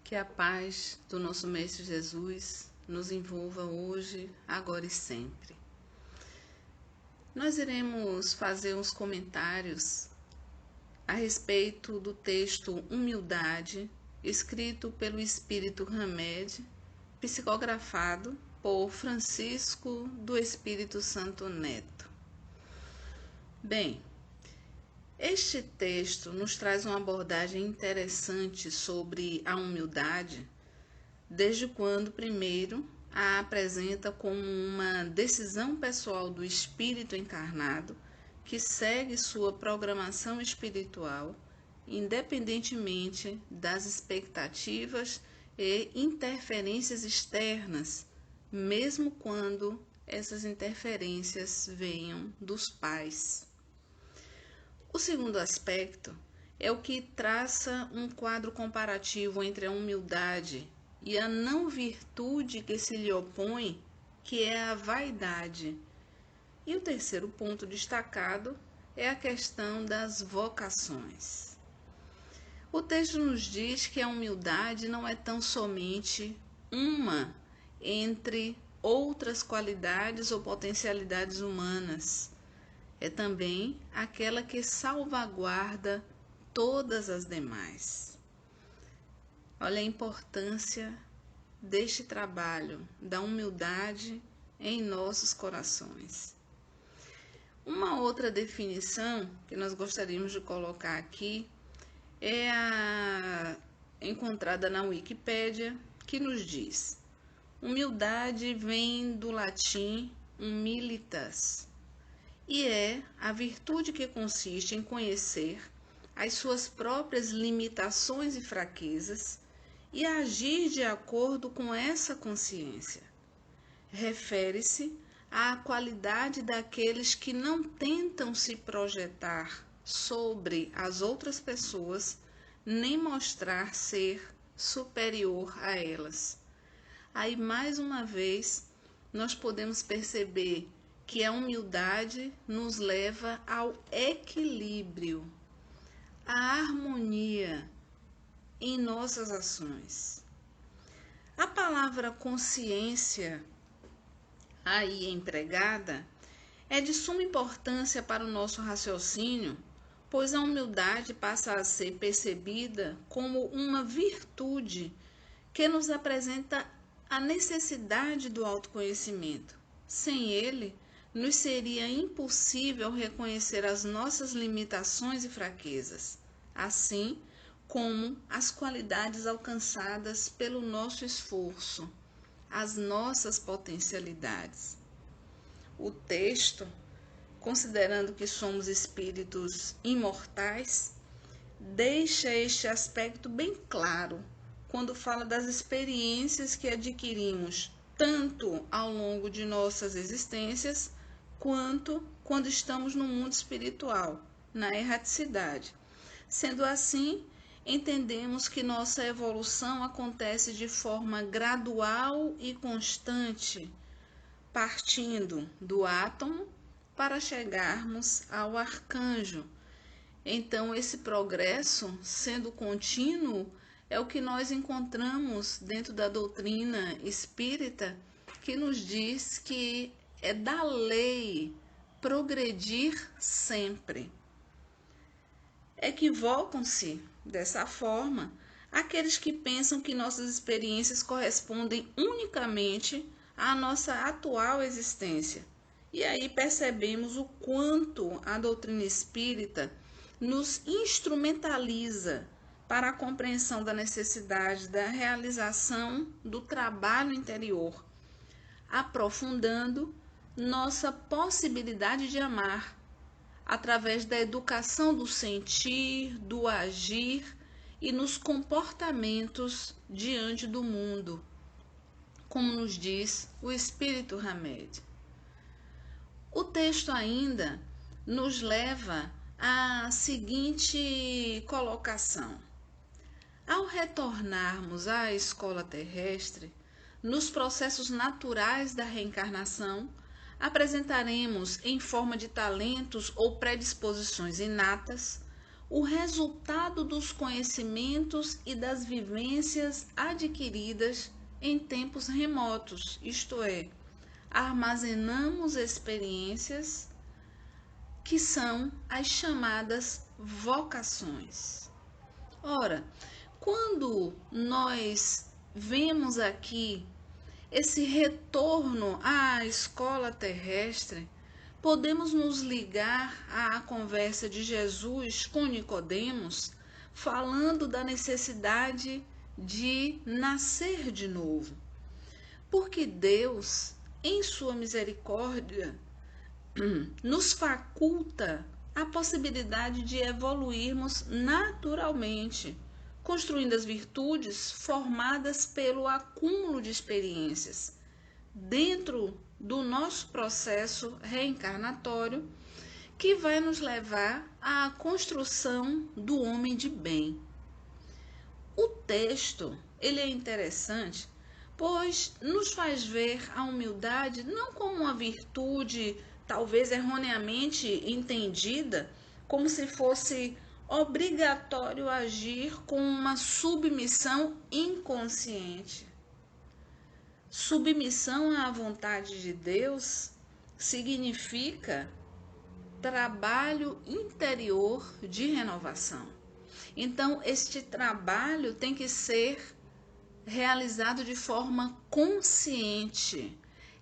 Que a paz do nosso Mestre Jesus nos envolva hoje, agora e sempre. Nós iremos fazer uns comentários a respeito do texto Humildade, escrito pelo Espírito Hamed, psicografado por Francisco do Espírito Santo Neto. Bem, este texto nos traz uma abordagem interessante sobre a humildade, desde quando, primeiro, a apresenta como uma decisão pessoal do espírito encarnado que segue sua programação espiritual, independentemente das expectativas e interferências externas, mesmo quando essas interferências venham dos pais. O segundo aspecto é o que traça um quadro comparativo entre a humildade e a não virtude que se lhe opõe, que é a vaidade. E o terceiro ponto destacado é a questão das vocações. O texto nos diz que a humildade não é tão somente uma entre outras qualidades ou potencialidades humanas. É também aquela que salvaguarda todas as demais. Olha a importância deste trabalho, da humildade em nossos corações. Uma outra definição que nós gostaríamos de colocar aqui é a encontrada na Wikipédia, que nos diz: humildade vem do latim humilitas, e é a virtude que consiste em conhecer as suas próprias limitações e fraquezas e agir de acordo com essa consciência. Refere-se à qualidade daqueles que não tentam se projetar sobre as outras pessoas, nem mostrar ser superior a elas. Aí, mais uma vez, nós podemos perceber que a humildade nos leva ao equilíbrio, à harmonia em nossas ações. A palavra consciência aí empregada é de suma importância para o nosso raciocínio, pois a humildade passa a ser percebida como uma virtude que nos apresenta a necessidade do autoconhecimento. Sem ele, nos seria impossível reconhecer as nossas limitações e fraquezas, assim como as qualidades alcançadas pelo nosso esforço, as nossas potencialidades. O texto, considerando que somos espíritos imortais, deixa este aspecto bem claro quando fala das experiências que adquirimos tanto ao longo de nossas existências, quanto quando estamos no mundo espiritual, na erraticidade. Sendo assim, entendemos que nossa evolução acontece de forma gradual e constante, partindo do átomo para chegarmos ao arcanjo. Então, esse progresso, sendo contínuo, é o que nós encontramos dentro da doutrina espírita, que nos diz que é da lei progredir sempre. Equivocam-se dessa forma aqueles que pensam que nossas experiências correspondem unicamente à nossa atual existência. E aí percebemos o quanto a doutrina espírita nos instrumentaliza para a compreensão da necessidade da realização do trabalho interior, aprofundando nossa possibilidade de amar, através da educação do sentir, do agir e nos comportamentos diante do mundo, como nos diz o Espírito Hamed. O texto ainda nos leva à seguinte colocação: ao retornarmos à escola terrestre, nos processos naturais da reencarnação, apresentaremos, em forma de talentos ou predisposições inatas, o resultado dos conhecimentos e das vivências adquiridas em tempos remotos, isto é, armazenamos experiências que são as chamadas vocações. Ora, quando nós vemos aqui esse retorno à escola terrestre, podemos nos ligar à conversa de Jesus com Nicodemos, falando da necessidade de nascer de novo. Porque Deus, em sua misericórdia, nos faculta a possibilidade de evoluirmos naturalmente, construindo as virtudes formadas pelo acúmulo de experiências dentro do nosso processo reencarnatório, que vai nos levar à construção do homem de bem. O texto, ele é interessante, pois nos faz ver a humildade não como uma virtude talvez erroneamente entendida, como se fosse obrigatório agir com uma submissão inconsciente. Submissão à vontade de Deus significa trabalho interior de renovação. Então, este trabalho tem que ser realizado de forma consciente.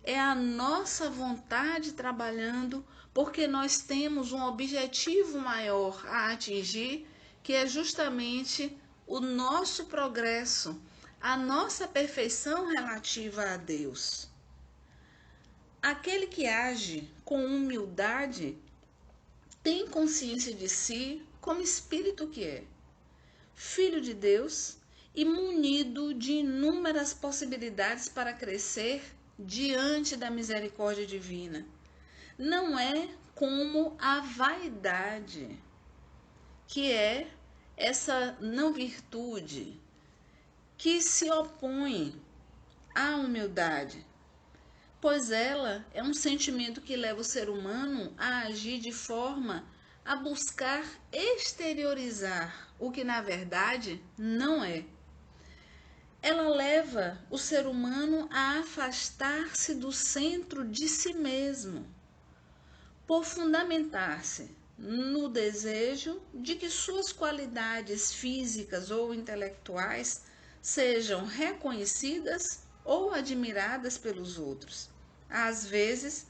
É a nossa vontade trabalhando, porque nós temos um objetivo maior a atingir, que é justamente o nosso progresso, a nossa perfeição relativa a Deus. Aquele que age com humildade tem consciência de si como espírito que é, filho de Deus e munido de inúmeras possibilidades para crescer diante da misericórdia divina. Não é como a vaidade, que é essa não virtude que se opõe à humildade, pois ela é um sentimento que leva o ser humano a agir de forma a buscar exteriorizar o que na verdade não é. Ela leva o ser humano a afastar-se do centro de si mesmo, por fundamentar-se no desejo de que suas qualidades físicas ou intelectuais sejam reconhecidas ou admiradas pelos outros, às vezes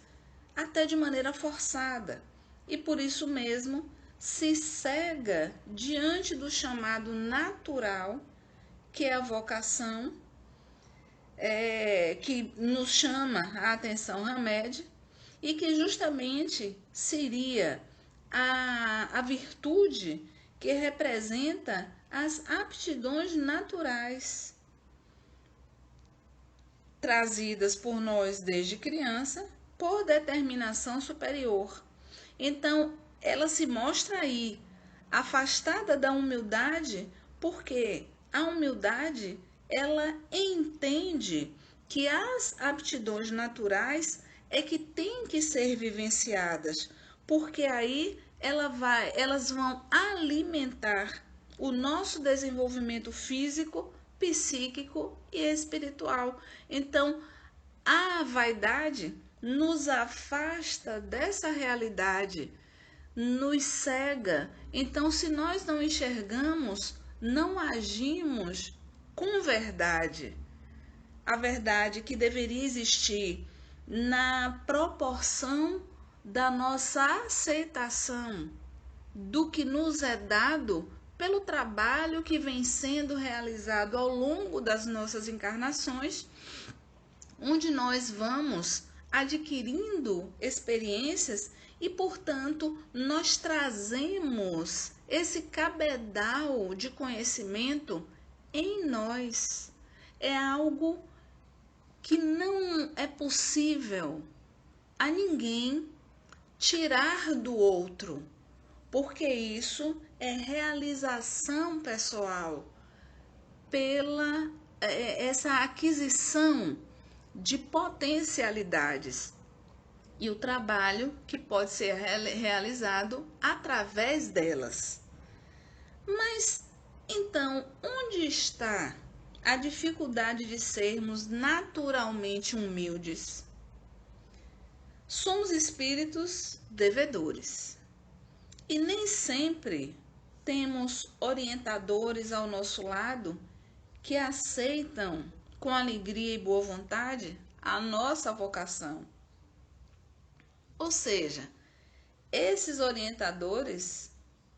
até de maneira forçada, e por isso mesmo se cega diante do chamado natural, que é a vocação, que nos chama a atenção Hamed, e que justamente seria a virtude que representa as aptidões naturais trazidas por nós desde criança por determinação superior. Então, ela se mostra aí afastada da humildade, porque a humildade, ela entende que as aptidões naturais é que têm que ser vivenciadas, porque aí elas vão alimentar o nosso desenvolvimento físico, psíquico e espiritual. Então, a vaidade nos afasta dessa realidade, nos cega. Então, se nós não enxergamos, não agimos com verdade, a verdade que deveria existir na proporção da nossa aceitação do que nos é dado pelo trabalho que vem sendo realizado ao longo das nossas encarnações, onde nós vamos adquirindo experiências e, portanto, nós trazemos esse cabedal de conhecimento em nós. É algo que não é possível a ninguém tirar do outro, porque isso é realização pessoal pela essa aquisição de potencialidades e o trabalho que pode ser realizado através delas. Mas então, onde está a dificuldade de sermos naturalmente humildes? Somos espíritos devedores e nem sempre temos orientadores ao nosso lado que aceitam com alegria e boa vontade a nossa vocação. Ou seja, esses orientadores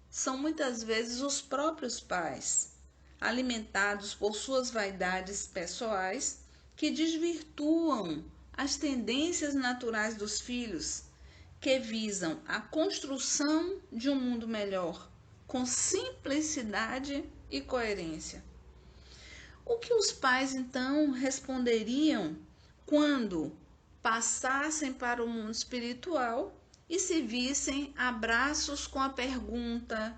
são muitas vezes os próprios pais, alimentados por suas vaidades pessoais, que desvirtuam as tendências naturais dos filhos, que visam a construção de um mundo melhor, com simplicidade e coerência. O que os pais então responderiam quando passassem para o mundo espiritual e se vissem a braços com a pergunta: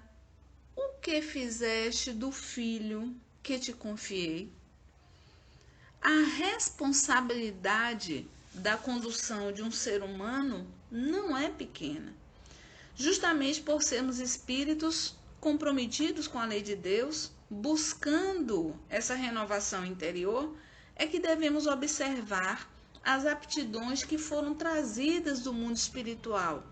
o que fizeste do filho que te confiei? A responsabilidade da condução de um ser humano não é pequena. Justamente por sermos espíritos comprometidos com a lei de Deus, buscando essa renovação interior, é que devemos observar as aptidões que foram trazidas do mundo espiritual.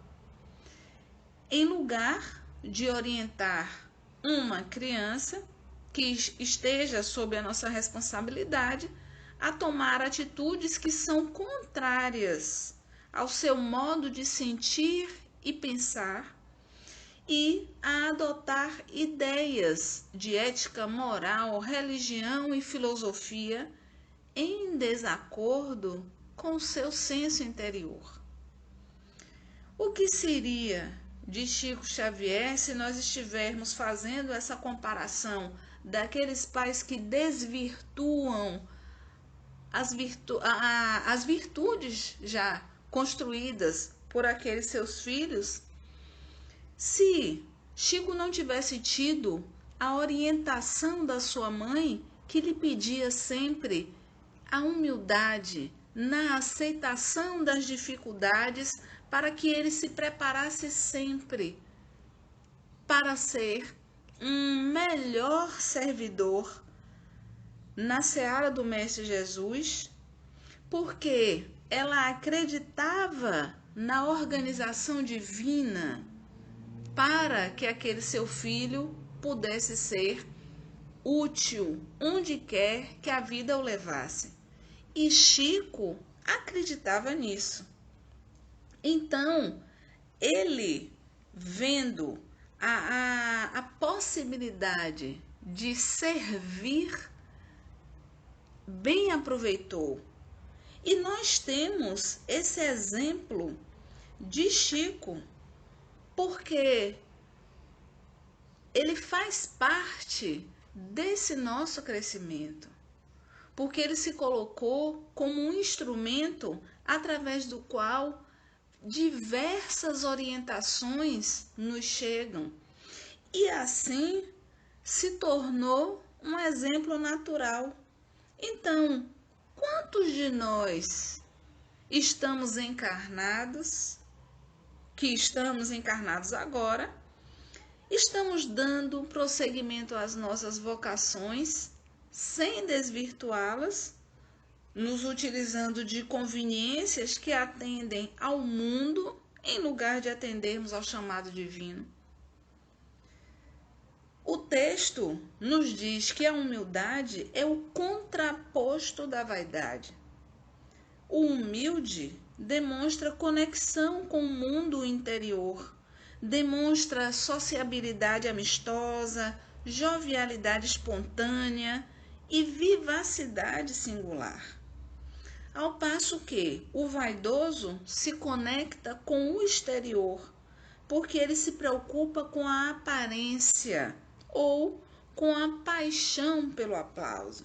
Em lugar de orientar uma criança que esteja sob a nossa responsabilidade a tomar atitudes que são contrárias ao seu modo de sentir e pensar, e a adotar ideias de ética, moral, religião e filosofia em desacordo com o seu senso interior. O que seria de Chico Xavier se nós estivermos fazendo essa comparação daqueles pais que desvirtuam as virtudes já construídas por aqueles seus filhos? Se Chico não tivesse tido a orientação da sua mãe, que lhe pedia sempre a humildade na aceitação das dificuldades, para que ele se preparasse sempre para ser um melhor servidor na seara do Mestre Jesus, porque ela acreditava na organização divina para que aquele seu filho pudesse ser útil onde quer que a vida o levasse. E Chico acreditava nisso. Então, ele, vendo a possibilidade de servir, bem aproveitou. E nós temos esse exemplo de Chico, porque ele faz parte desse nosso crescimento, porque ele se colocou como um instrumento através do qual diversas orientações nos chegam, e assim se tornou um exemplo natural. Então, quantos de nós estamos encarnados, que estamos encarnados agora, estamos dando prosseguimento às nossas vocações sem desvirtuá-las, nos utilizando de conveniências que atendem ao mundo em lugar de atendermos ao chamado divino? O texto nos diz que a humildade é o contraposto da vaidade. O humilde demonstra conexão com o mundo interior, demonstra sociabilidade amistosa, jovialidade espontânea e vivacidade singular. Ao passo que o vaidoso se conecta com o exterior, porque ele se preocupa com a aparência ou com a paixão pelo aplauso.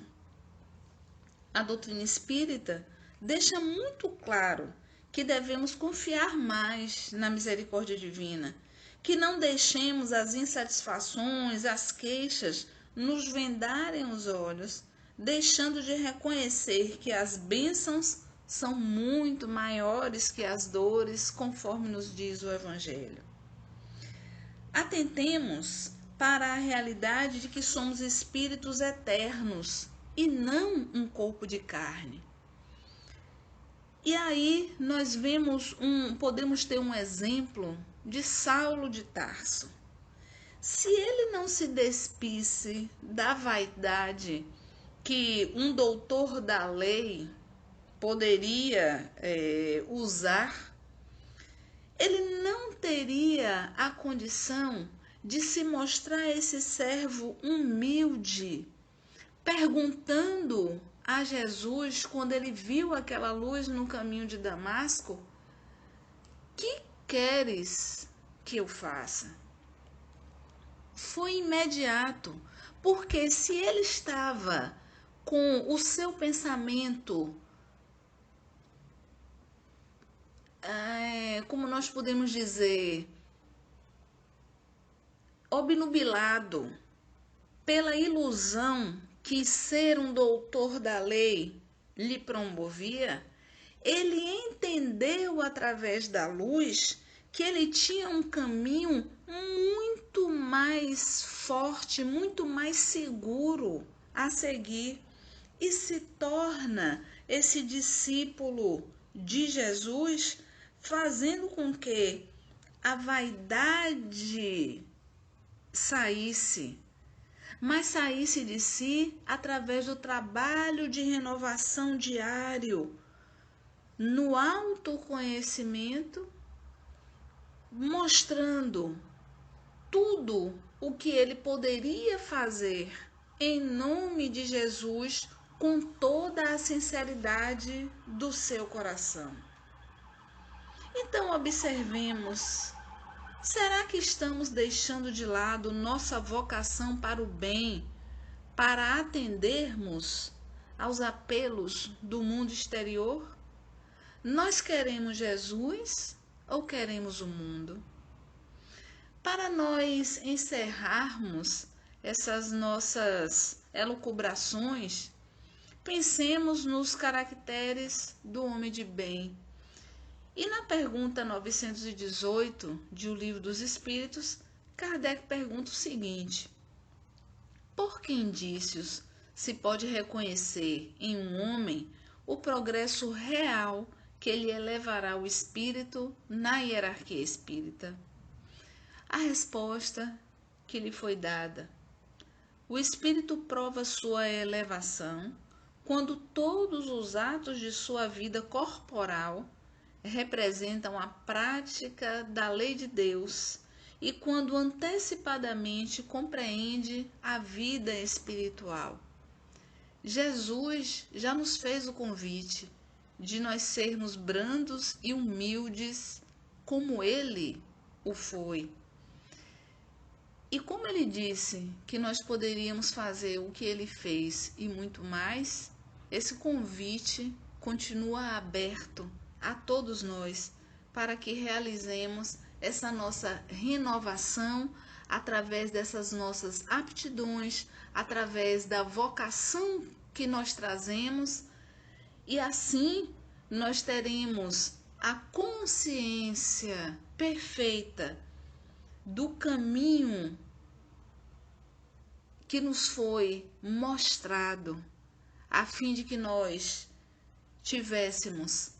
A doutrina espírita deixa muito claro que devemos confiar mais na misericórdia divina, que não deixemos as insatisfações, as queixas nos vendarem os olhos, deixando de reconhecer que as bênçãos são muito maiores que as dores, conforme nos diz o Evangelho. Atentemos para a realidade de que somos espíritos eternos e não um corpo de carne. E aí nós podemos ter um exemplo de Saulo de Tarso. Se ele não se despisse da vaidade que um doutor da lei poderia usar, ele não teria a condição de se mostrar esse servo humilde, perguntando a Jesus, quando ele viu aquela luz no caminho de Damasco: que queres que eu faça? Foi imediato, porque se ele estava com o seu pensamento, como nós podemos dizer, obnubilado pela ilusão que ser um doutor da lei lhe promovia, ele entendeu através da luz que ele tinha um caminho muito mais forte, muito mais seguro a seguir, e se torna esse discípulo de Jesus, fazendo com que a vaidade saísse, mas saísse de si através do trabalho de renovação diário, no autoconhecimento, mostrando tudo o que ele poderia fazer em nome de Jesus, com toda a sinceridade do seu coração. Então observemos, será que estamos deixando de lado nossa vocação para o bem, para atendermos aos apelos do mundo exterior? Nós queremos Jesus ou queremos o mundo? Para nós encerrarmos essas nossas elucubrações, pensemos nos caracteres do homem de bem. E na pergunta 918 de O Livro dos Espíritos, Kardec pergunta o seguinte: por que indícios se pode reconhecer em um homem o progresso real que lhe elevará o espírito na hierarquia espírita? A resposta que lhe foi dada: o espírito prova sua elevação quando todos os atos de sua vida corporal representam a prática da lei de Deus e quando antecipadamente compreende a vida espiritual. Jesus já nos fez o convite de nós sermos brandos e humildes como ele o foi. E como ele disse que nós poderíamos fazer o que ele fez e muito mais, esse convite continua aberto a todos nós para que realizemos essa nossa renovação através dessas nossas aptidões, através da vocação que nós trazemos, e assim nós teremos a consciência perfeita do caminho que nos foi mostrado, a fim de que nós tivéssemos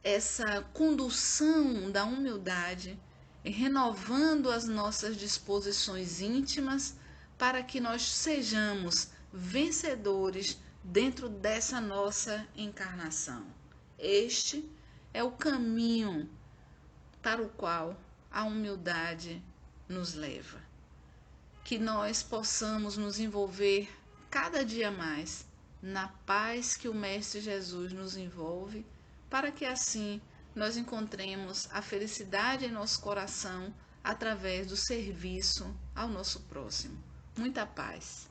essa condução da humildade, renovando as nossas disposições íntimas, para que nós sejamos vencedores dentro dessa nossa encarnação. Este é o caminho para o qual a humildade nos leva. Que nós possamos nos envolver cada dia mais na paz que o Mestre Jesus nos envolve, para que assim nós encontremos a felicidade em nosso coração através do serviço ao nosso próximo. Muita paz.